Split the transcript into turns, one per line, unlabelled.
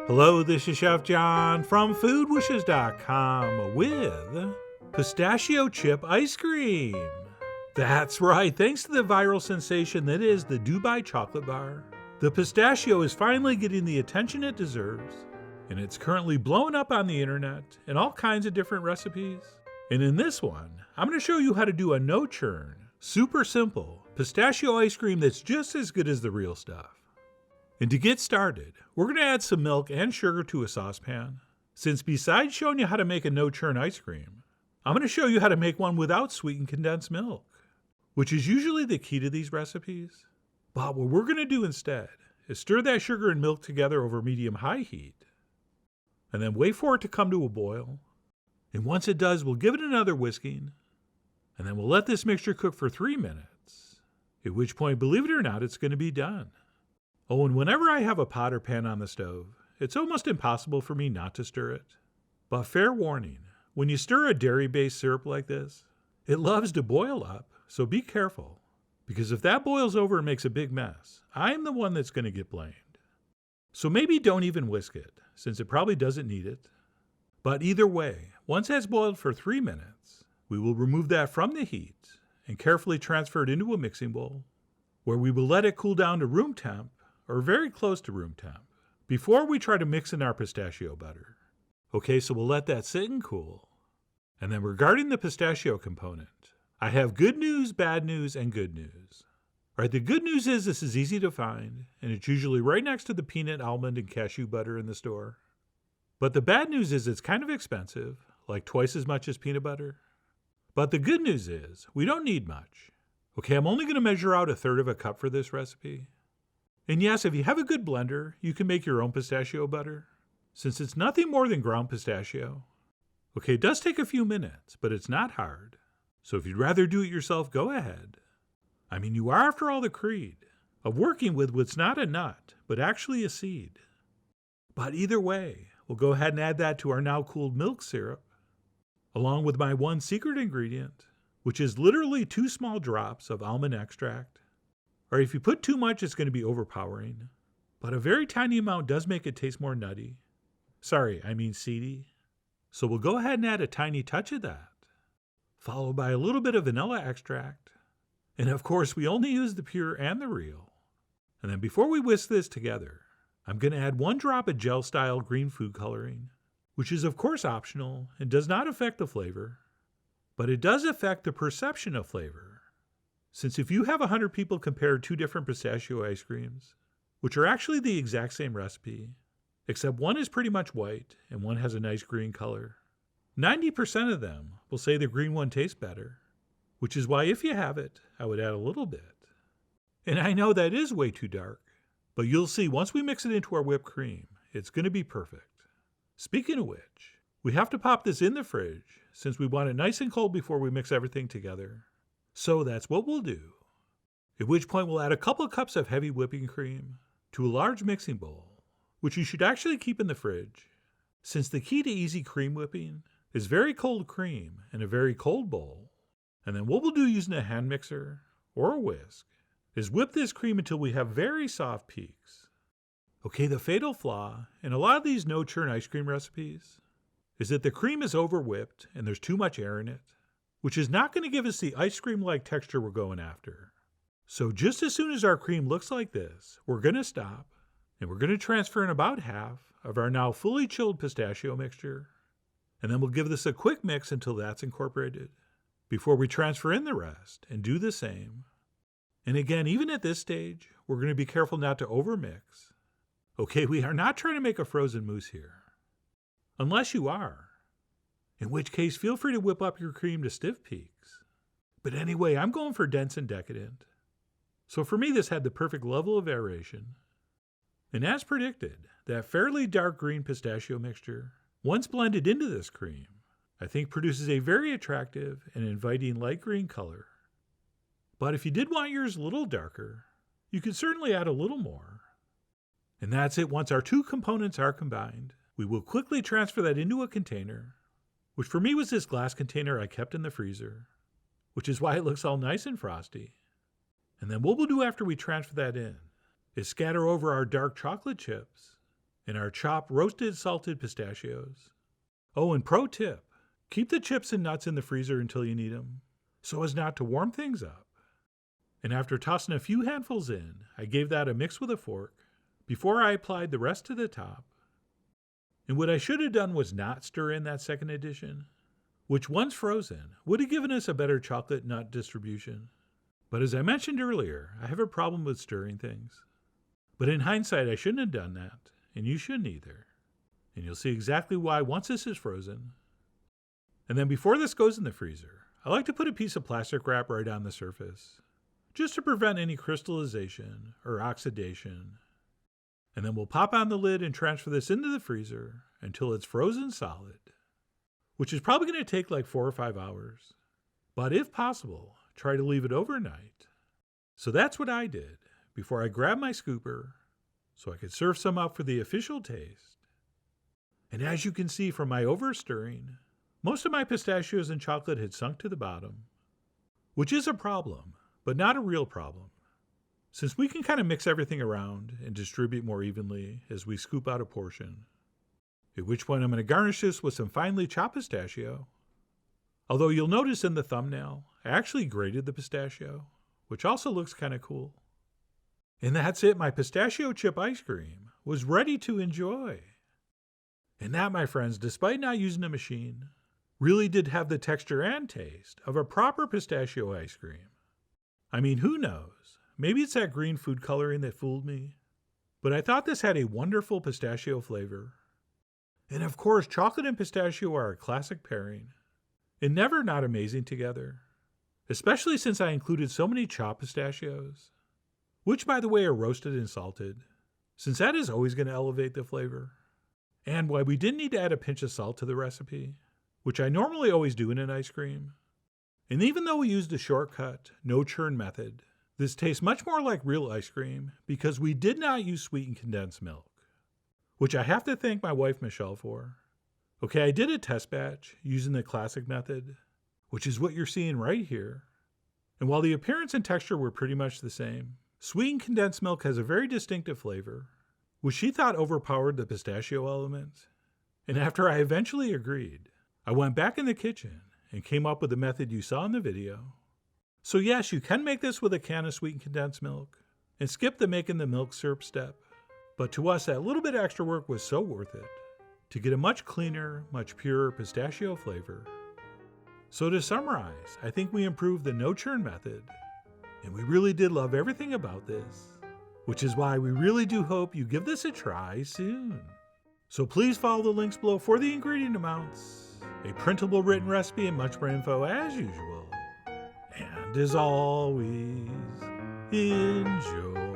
Hello, this is Chef John from foodwishes.com with pistachio chip ice cream. That's right, thanks to the viral sensation that is the Dubai chocolate bar, the pistachio is finally getting the attention it deserves, and it's currently blowing up on the internet in all kinds of different recipes. And in this one, I'm going to show you how to do a no-churn, super simple pistachio ice cream that's just as good as the real stuff. And to get started, we're going to add some milk and sugar to a saucepan. Since besides showing you how to make a no-churn ice cream, I'm going to show you how to make one without sweetened condensed milk, which is usually the key to these recipes. But what we're going to do instead is stir that sugar and milk together over medium-high heat, and then wait for it to come to a boil. And once it does, we'll give it another whisking, and then we'll let this mixture cook for 3 minutes, at which point, believe it or not, it's going to be done. Oh, and whenever I have a pot or pan on the stove, it's almost impossible for me not to stir it. But fair warning, when you stir a dairy-based syrup like this, it loves to boil up, so be careful. Because if that boils over and makes a big mess, I'm the one that's going to get blamed. So maybe don't even whisk it, since it probably doesn't need it. But either way, once that's boiled for 3 minutes, we will remove that from the heat and carefully transfer it into a mixing bowl, where we will let it cool down to room temp, or very close to room temp, before we try to mix in our pistachio butter. Okay, so we'll let that sit and cool. And then regarding the pistachio component, I have good news, bad news, and good news. All right, the good news is this is easy to find, and it's usually right next to the peanut, almond, and cashew butter in the store. But the bad news is it's kind of expensive, like twice as much as peanut butter. But the good news is we don't need much. Okay, I'm only going to measure out 1/3 cup for this recipe. And yes, if you have a good blender, you can make your own pistachio butter, since it's nothing more than ground pistachio. Okay, it does take a few minutes, but it's not hard. So if you'd rather do it yourself, go ahead. I mean, you are, after all, the creed of working with what's not a nut, but actually a seed. But either way, we'll go ahead and add that to our now cooled milk syrup, along with my one secret ingredient, which is literally 2 small drops of almond extract. Or if you put too much, it's going to be overpowering. But a very tiny amount does make it taste more nutty. Sorry, I mean seedy. So we'll go ahead and add a tiny touch of that, followed by a little bit of vanilla extract. And of course, we only use the pure and the real. And then before we whisk this together, I'm going to add 1 drop of gel-style green food coloring, which is of course optional and does not affect the flavor, but it does affect the perception of flavor. Since if you have 100 people compare 2 different pistachio ice creams, which are actually the exact same recipe, except one is pretty much white and one has a nice green color, 90% of them will say the green one tastes better, which is why if you have it, I would add a little bit. And I know that is way too dark, but you'll see once we mix it into our whipped cream, it's going to be perfect. Speaking of which, we have to pop this in the fridge since we want it nice and cold before we mix everything together. So that's what we'll do. At which point we'll add a couple cups of heavy whipping cream to a large mixing bowl, which you should actually keep in the fridge, since the key to easy cream whipping is very cold cream in a very cold bowl. And then what we'll do using a hand mixer or a whisk is whip this cream until we have very soft peaks. Okay, the fatal flaw in a lot of these no-churn ice cream recipes is that the cream is over whipped and there's too much air in it, which is not going to give us the ice cream-like texture we're going after. So just as soon as our cream looks like this, we're going to stop, and we're going to transfer in about half of our now fully chilled pistachio mixture, and then we'll give this a quick mix until that's incorporated, before we transfer in the rest and do the same. And again, even at this stage, we're going to be careful not to overmix. Okay, we are not trying to make a frozen mousse here. Unless you are. In which case, feel free to whip up your cream to stiff peaks. But anyway, I'm going for dense and decadent. So for me, this had the perfect level of aeration. And as predicted, that fairly dark green pistachio mixture, once blended into this cream, I think produces a very attractive and inviting light green color. But if you did want yours a little darker, you could certainly add a little more. And that's it. Once our 2 components are combined, we will quickly transfer that into a container, which for me was this glass container I kept in the freezer, which is why it looks all nice and frosty. And then what we'll do after we transfer that in is scatter over our dark chocolate chips and our chopped roasted salted pistachios. Oh, and pro tip, keep the chips and nuts in the freezer until you need them, so as not to warm things up. And after tossing a few handfuls in, I gave that a mix with a fork before I applied the rest to the top. And what I should have done was not stir in that second addition, which once frozen would have given us a better chocolate nut distribution. But as I mentioned earlier, I have a problem with stirring things. But in hindsight, I shouldn't have done that, and you shouldn't either. And you'll see exactly why once this is frozen. And then before this goes in the freezer, I like to put a piece of plastic wrap right on the surface, just to prevent any crystallization or oxidation. And then we'll pop on the lid and transfer this into the freezer until it's frozen solid, which is probably going to take like 4 or 5 hours. But if possible, try to leave it overnight. So that's what I did before I grabbed my scooper so I could serve some up for the official taste. And as you can see from my overstirring, most of my pistachios and chocolate had sunk to the bottom, which is a problem, but not a real problem, since we can kind of mix everything around and distribute more evenly as we scoop out a portion. At which point I'm going to garnish this with some finely chopped pistachio. Although you'll notice in the thumbnail, I actually grated the pistachio, which also looks kind of cool. And that's it, my pistachio chip ice cream was ready to enjoy. And that, my friends, despite not using a machine, really did have the texture and taste of a proper pistachio ice cream. I mean, who knows? Maybe it's that green food coloring that fooled me. But I thought this had a wonderful pistachio flavor. And of course, chocolate and pistachio are a classic pairing, and never not amazing together, especially since I included so many chopped pistachios, which by the way are roasted and salted, since that is always going to elevate the flavor. And why we didn't need to add a pinch of salt to the recipe, which I normally always do in an ice cream. And even though we used the shortcut, no-churn method, this tastes much more like real ice cream because we did not use sweetened condensed milk, which I have to thank my wife Michelle for. Okay, I did a test batch using the classic method, which is what you're seeing right here. And while the appearance and texture were pretty much the same, sweetened condensed milk has a very distinctive flavor, which she thought overpowered the pistachio element. And after I eventually agreed, I went back in the kitchen and came up with the method you saw in the video. So yes, you can make this with a can of sweetened condensed milk and skip the making the milk syrup step. But to us, that little bit extra work was so worth it to get a much cleaner, much purer pistachio flavor. So to summarize, I think we improved the no-churn method, and we really did love everything about this, which is why we really do hope you give this a try soon. So please follow the links below for the ingredient amounts, a printable written recipe, and much more info as usual. And as always, enjoy.